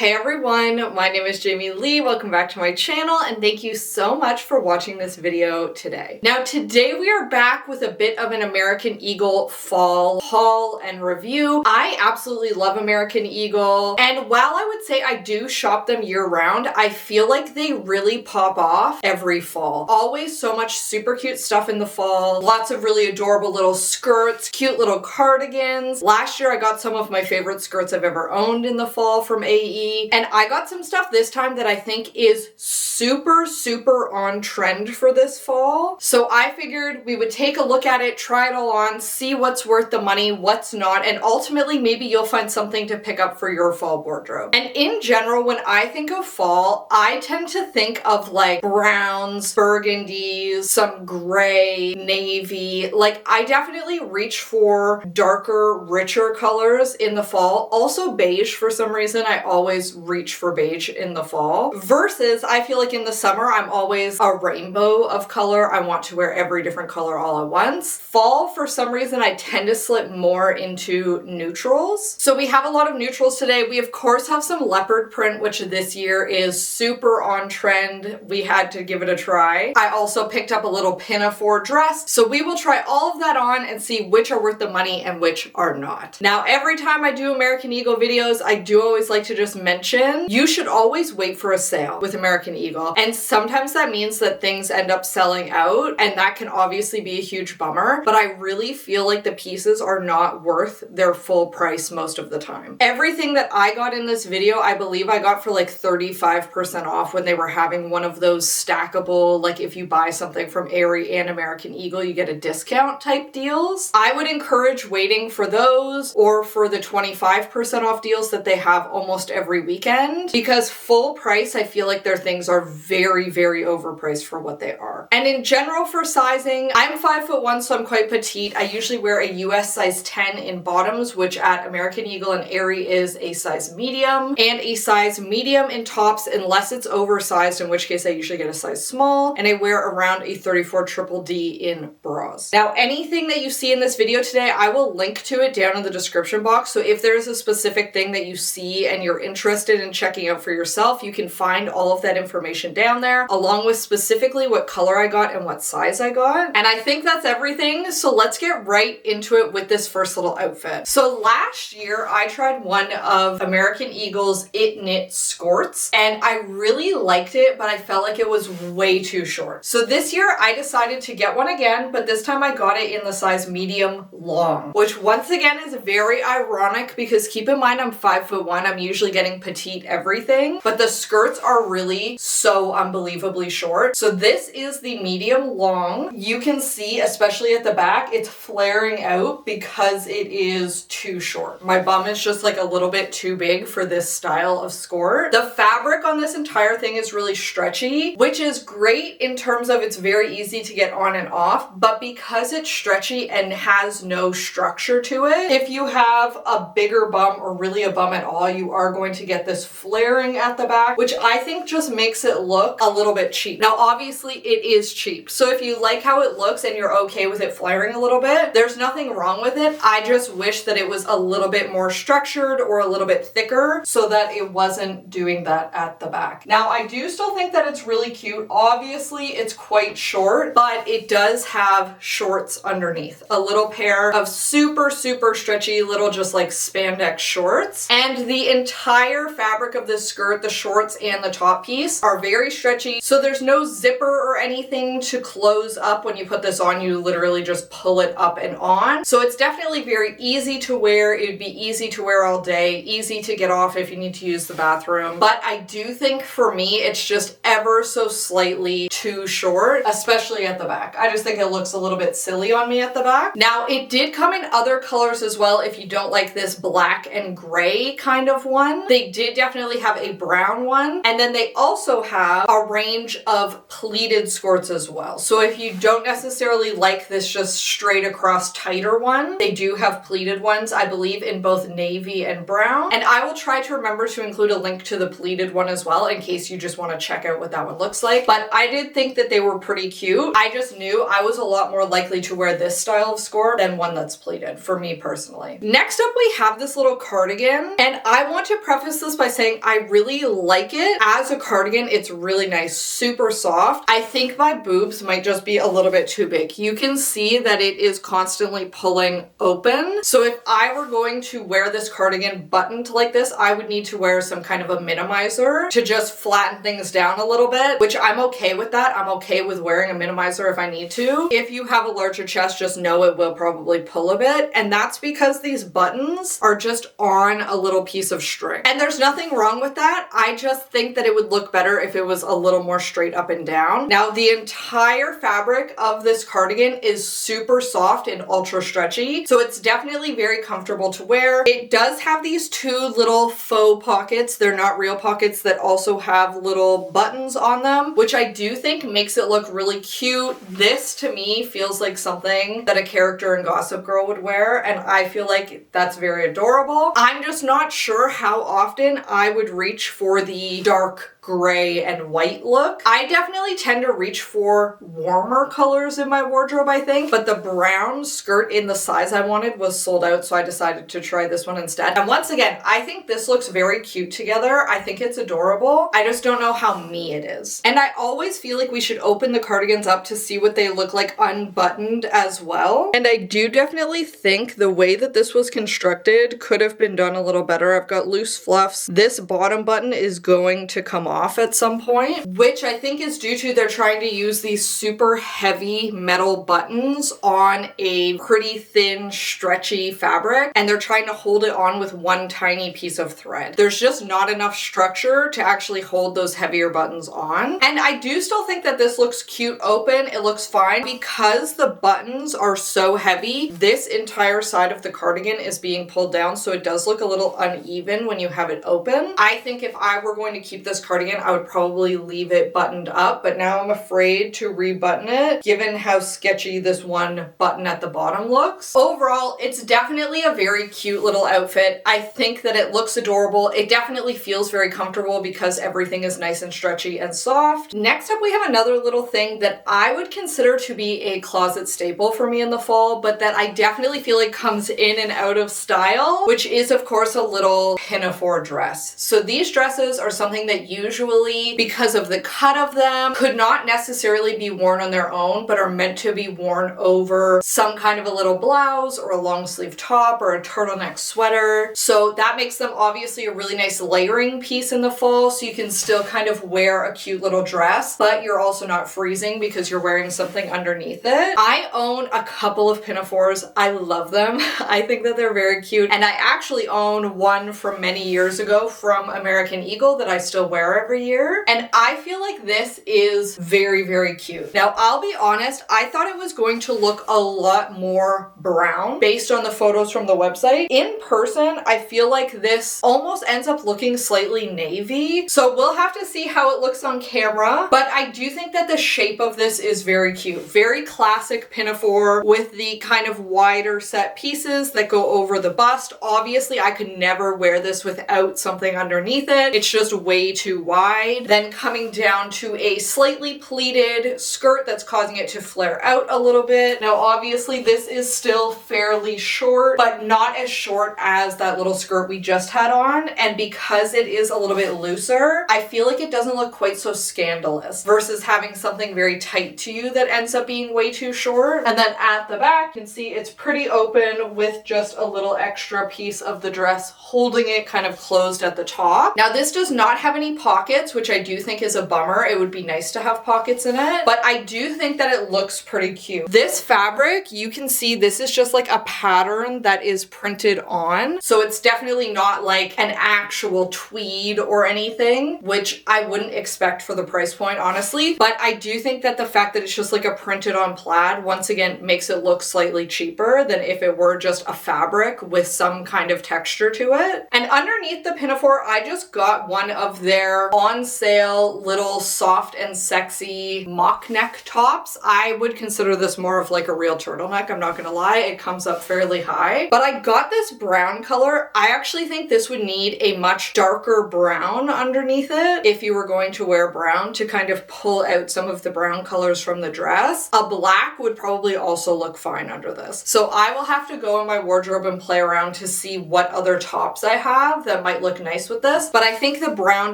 Hey everyone, my name is Jamie Lee. Welcome back to my channel and thank you so much for watching this video today. Now today we are back with a bit of an American Eagle fall haul and review. I absolutely love American Eagle, and while I would say I do shop them year round, I feel like they really pop off every fall. Always so much super cute stuff in the fall. Lots of really adorable little skirts, cute little cardigans. Last year I got some of my favorite skirts I've ever owned in the fall from AE, and I got some stuff this time that I think is super on trend for this fall. So I figured we would take a look at it, try it all on, see what's worth the money, what's not, and ultimately maybe you'll find something to pick up for your fall wardrobe. And in general, when I think of fall, I tend to think of like browns, burgundies, some gray, navy. Like I definitely reach for darker, richer colors in the fall. Also beige for some reason. I always reach for beige in the fall. Versus I feel like in the summer I'm always a rainbow of color. I want to wear every different color all at once. Fall, for some reason, I tend to slip more into neutrals. So we have a lot of neutrals today. We of course have some leopard print, which this year is super on trend. We had to give it a try. I also picked up a little Pinafore dress. So we will try all of that on and see which are worth the money and which are not. Now, every time I do American Eagle videos, I do always like to just mention, you should always wait for a sale with American Eagle. And sometimes that means that things end up selling out, and that can obviously be a huge bummer, but I really feel like the pieces are not worth their full price most of the time. Everything that I got in this video, I believe I got for like 35% off when they were having one of those stackable, like if you buy something from Aerie and American Eagle, you get a discount type deals. I would encourage waiting for those or for the 25% off deals that they have almost every weekend, because full price, I feel like their things are very overpriced for what they are. And in general for sizing, I'm 5'1", so I'm quite petite. I usually wear a US size 10 in bottoms, which at American Eagle and Aerie is a size medium, and a size medium in tops unless it's oversized, in which case I usually get a size small, and I wear around a 34 triple D in bras. Now anything that you see in this video today, I will link to it down in the description box, so if there's a specific thing that you see and you're interested in checking out for yourself, you can find all of that information down there, along with specifically what color I got and what size I got. And I think that's everything, so let's get right into it with this first little outfit. So last year I tried one of American Eagle's Knit Skorts, and I really liked it, but I felt like it was way too short. So this year I decided to get one again, but this time I got it in the size medium long, which once again is very ironic because keep in mind I'm 5'1", I'm usually getting petite everything, but the skirts are really so unbelievably short. So this is the medium long. You can see, especially at the back, it's flaring out because it is too short. My bum is just like a little bit too big for this style of skort. The fabric on this entire thing is really stretchy, which is great in terms of it's very easy to get on and off, but because it's stretchy and has no structure to it, if you have a bigger bum or really a bum at all, you are going to get this flaring at the back, which I think just makes it look a little bit cheap. Now obviously it is cheap, so if you like how it looks and you're okay with it flaring a little bit, there's nothing wrong with it. I just wish that it was a little bit more structured or a little bit thicker so that it wasn't doing that at the back. Now I do still think that it's really cute. Obviously it's quite short, but it does have shorts underneath. A little pair of super stretchy little just like spandex shorts, and the entire fabric of this skirt, the shorts and the top piece, are very stretchy, so there's no zipper or anything to close up. When you put this on, you literally just pull it up and on, so it's definitely very easy to wear. It would be easy to wear all day, easy to get off if you need to use the bathroom, but I do think for me it's just ever so slightly too short, especially at the back. I just think it looks a little bit silly on me at the back. Now it did come in other colors as well if you don't like this black and gray kind of one. They did definitely have a brown one, and then they also have a range of pleated skirts as well. So if you don't necessarily like this just straight across tighter one, they do have pleated ones, I believe, in both navy and brown. And I will try to remember to include a link to the pleated one as well in case you just want to check out what that one looks like. But I did think that they were pretty cute. I just knew I was a lot more likely to wear this style of skort than one that's pleated, for me personally. Next up we have this little cardigan, and I want to preface preface this by saying I really like it. As a cardigan, it's really nice, super soft. I think my boobs might just be a little bit too big. You can see that it is constantly pulling open. So if I were going to wear this cardigan buttoned like this, I would need to wear some kind of a minimizer to just flatten things down a little bit, which I'm okay with that. I'm okay with wearing a minimizer if I need to. If you have a larger chest, just know it will probably pull a bit. And that's because these buttons are just on a little piece of string. And there's nothing wrong with that. I just think that it would look better if it was a little more straight up and down. Now, the entire fabric of this cardigan is super soft and ultra stretchy, so it's definitely very comfortable to wear. It does have these two little faux pockets. They're not real pockets that also have little buttons on them, which I do think makes it look really cute. This to me feels like something that a character in Gossip Girl would wear, and I feel like that's very adorable. I'm just not sure how often I would reach for the dark gray and white look. I definitely tend to reach for warmer colors in my wardrobe, I think, but the brown skirt in the size I wanted was sold out, so I decided to try this one instead. And once again, I think this looks very cute together. I think it's adorable. I just don't know how me it is. And I always feel like we should open the cardigans up to see what they look like unbuttoned as well. And I do definitely think the way that this was constructed could have been done a little better. I've got loose fluffs. This bottom button is going to come off at some point, which I think is due to they're trying to use these super heavy metal buttons on a pretty thin, stretchy fabric, and they're trying to hold it on with one tiny piece of thread. There's just not enough structure to actually hold those heavier buttons on. And I do still think that this looks cute open. It looks fine. Because the buttons are so heavy, this entire side of the cardigan is being pulled down, so it does look a little uneven when you have it open. I think if I were going to keep this cardigan, I would probably leave it buttoned up, but now I'm afraid to rebutton it given how sketchy this one button at the bottom looks. Overall, it's definitely a very cute little outfit. I think that it looks adorable. It definitely feels very comfortable because everything is nice and stretchy and soft. Next up, we have another little thing that I would consider to be a closet staple for me in the fall, but that I definitely feel like comes in and out of style, which is of course a little pinafore dress. So these dresses are something that usually, because of the cut of them, could not necessarily be worn on their own, but are meant to be worn over some kind of a little blouse or a long sleeve top or a turtleneck sweater. So that makes them obviously a really nice layering piece in the fall, so you can still kind of wear a cute little dress, but you're also not freezing because you're wearing something underneath it. I own a couple of pinafores. I love them. I think that they're very cute, and I actually own one from many years ago from American Eagle that I still wear every year, and I feel like this is very, very cute. Now, I'll be honest, I thought it was going to look a lot more brown based on the photos from the website. In person, I feel like this almost ends up looking slightly navy, so we'll have to see how it looks on camera, but I do think that the shape of this is very cute. Very classic pinafore with the kind of wider set pieces that go over the bust. Obviously, I could never wear this without something underneath it. It's just way too wide. Then coming down to a slightly pleated skirt that's causing it to flare out a little bit. Now, obviously, this is still fairly short, but not as short as that little skirt we just had on. And because it is a little bit looser, I feel like it doesn't look quite so scandalous versus having something very tight to you that ends up being way too short. And then at the back, you can see it's pretty open with just a little extra piece of the dress holding it kind of closed at the top. Now, this does not have any pockets, which I do think is a bummer. It would be nice to have pockets in it, but I do think that it looks pretty cute. This fabric, you can see this is just like a pattern that is printed on. So it's definitely not like an actual tweed or anything, which I wouldn't expect for the price point, honestly. But I do think that the fact that it's just like a printed on plaid, once again, makes it look slightly cheaper than if it were just a fabric with some kind of texture to it. And underneath the pinafore, I just got one of their on sale little soft and sexy mock neck tops. I would consider this more of like a real turtleneck, I'm not gonna lie. It comes up fairly high. But I got this brown color. I actually think this would need a much darker brown underneath it if you were going to wear brown to kind of pull out some of the brown colors from the dress. A black would probably also look fine under this. So I will have to go in my wardrobe and play around to see what other tops I have that might look nice with this. But I think the brown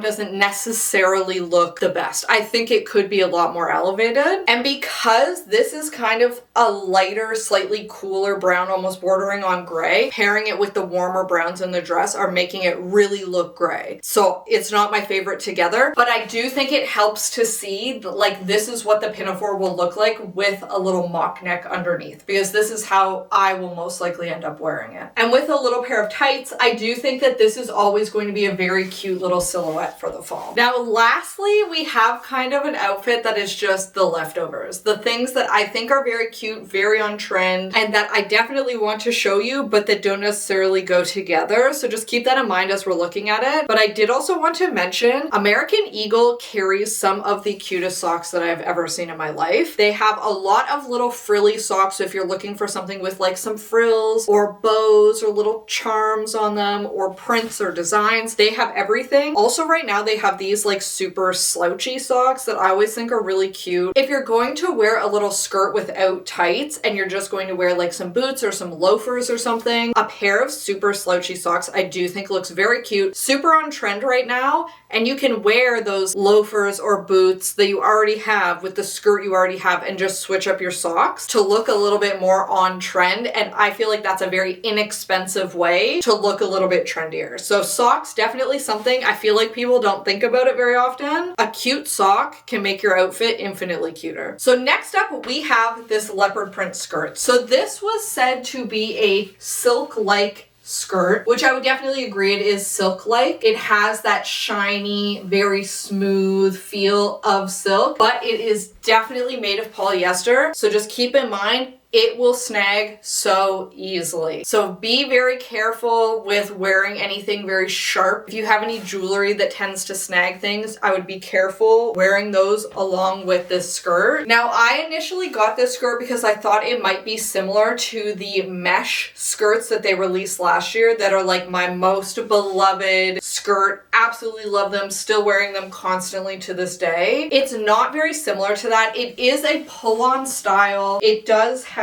doesn't necessarily look the best. I think it could be a lot more elevated. And because this is kind of a lighter, slightly cooler brown, almost bordering on gray, pairing it with the warmer browns in the dress are making it really look gray. So it's not my favorite together, but I do think it helps to see that, like, this is what the pinafore will look like with a little mock neck underneath, because this is how I will most likely end up wearing it. And with a little pair of tights, I do think that this is always going to be a very cute little silhouette for the fall. Now, lastly, we have kind of an outfit that is just the leftovers. The things that I think are very cute, very on trend, and that I definitely want to show you, but that don't necessarily go together. So just keep that in mind as we're looking at it. But I did also want to mention American Eagle carries some of the cutest socks that I've ever seen in my life. They have a lot of little frilly socks. So if you're looking for something with like some frills or bows or little charms on them or prints or designs, they have everything. Also right now they have these like super slouchy socks that I always think are really cute. If you're going to wear a little skirt without tights and you're just going to wear like some boots or some loafers or something, a pair of super slouchy socks I do think looks very cute, super on trend right now, and you can wear those loafers or boots that you already have with the skirt you already have and just switch up your socks to look a little bit more on trend. And I feel like that's a very inexpensive way to look a little bit trendier. So socks, definitely something I feel like people don't think about it very often. A cute sock can make your outfit infinitely cuter. So next up we have this leopard print skirt. So this was said to be a silk-like skirt, which I would definitely agree it is silk-like. It has that shiny, very smooth feel of silk, but it is definitely made of polyester. So just keep in mind, it will snag so easily. So be very careful with wearing anything very sharp. If you have any jewelry that tends to snag things, I would be careful wearing those along with this skirt. Now, I initially got this skirt because I thought it might be similar to the mesh skirts that they released last year that are like my most beloved skirt. Absolutely love them, still wearing them constantly to this day. It's not very similar to that. It is a pull-on style. It does have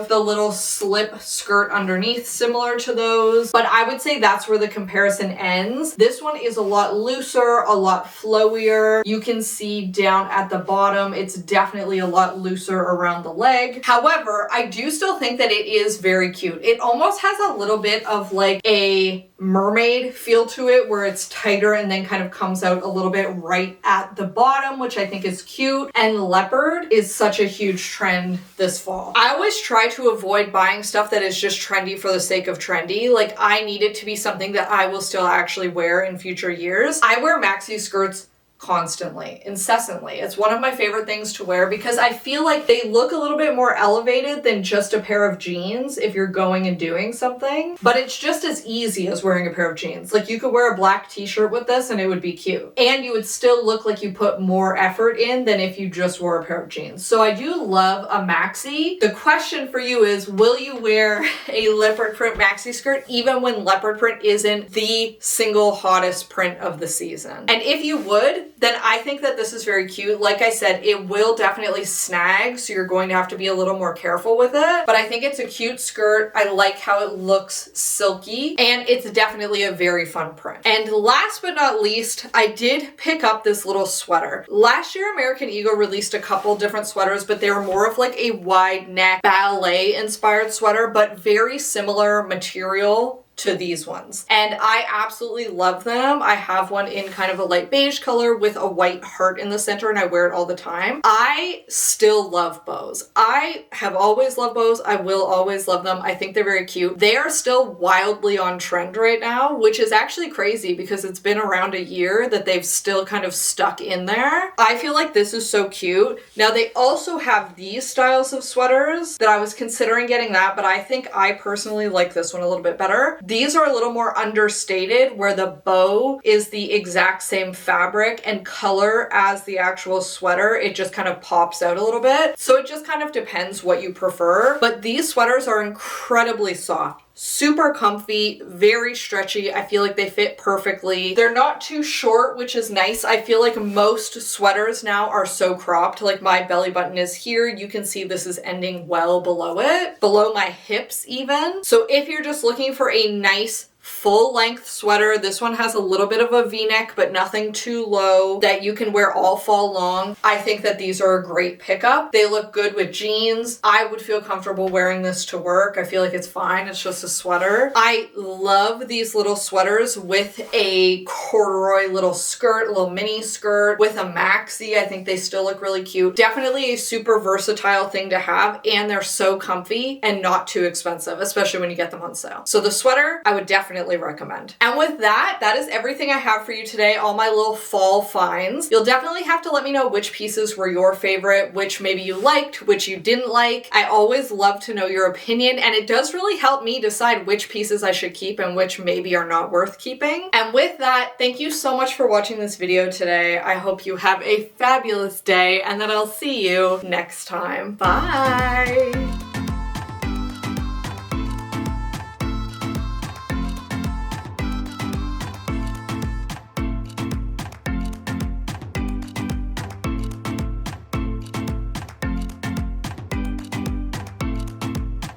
the little slip skirt underneath similar to those, but I would say that's where the comparison ends. This one is a lot looser, a lot flowier. You can see down at the bottom, it's definitely a lot looser around the leg. However, I do still think that it is very cute. It almost has a little bit of like a mermaid feel to it where it's tighter and then kind of comes out a little bit right at the bottom, which I think is cute. And leopard is such a huge trend this fall. I always try to avoid buying stuff that is just trendy for the sake of trendy. Like, I need it to be something that I will still actually wear in future years. I wear maxi skirts constantly, incessantly. It's one of my favorite things to wear because I feel like they look a little bit more elevated than just a pair of jeans if you're going and doing something, but it's just as easy as wearing a pair of jeans. Like, you could wear a black t-shirt with this and it would be cute. And you would still look like you put more effort in than if you just wore a pair of jeans. So I do love a maxi. The question for you is, will you wear a leopard print maxi skirt even when leopard print isn't the single hottest print of the season? And if you would, then I think that this is very cute. Like I said, it will definitely snag, so you're going to have to be a little more careful with it. But I think it's a cute skirt. I like how it looks silky, and it's definitely a very fun print. And last but not least, I did pick up this little sweater. Last year, American Eagle released a couple different sweaters, but they were more of like a wide neck ballet inspired sweater, but very similar material to these ones. And I absolutely love them. I have one in kind of a light beige color with a white heart in the center, and I wear it all the time. I still love bows. I have always loved bows. I will always love them. I think they're very cute. They are still wildly on trend right now, which is actually crazy because it's been around a year that they've still kind of stuck in there. I feel like this is so cute. Now, they also have these styles of sweaters that I was considering getting that, but I think I personally like this one a little bit better. These are a little more understated, where the bow is the exact same fabric and color as the actual sweater. It just kind of pops out a little bit. So it just kind of depends what you prefer. But these sweaters are incredibly soft. Super comfy, very stretchy. I feel like they fit perfectly. They're not too short, which is nice. I feel like most sweaters now are so cropped. Like my belly button is here. You can see this is ending well below it, below my hips even. So if you're just looking for a nice full length sweater, this one has a little bit of a v-neck, but nothing too low, that you can wear all fall long. I think that these are a great pickup. They look good with jeans. I would feel comfortable wearing this to work. I feel like it's fine. It's just a sweater. I love these little sweaters with a corduroy little skirt, a little mini skirt with a maxi. I think they still look really cute. Definitely a super versatile thing to have, and they're so comfy and not too expensive, especially when you get them on sale. So the sweater, I would definitely recommend. And with that, that is everything I have for you today, all my little fall finds. You'll definitely have to let me know which pieces were your favorite, which maybe you liked, which you didn't like. I always love to know your opinion, and it does really help me decide which pieces I should keep and which maybe are not worth keeping. And with that, thank you so much for watching this video today. I hope you have a fabulous day, and that I'll see you next time. Bye!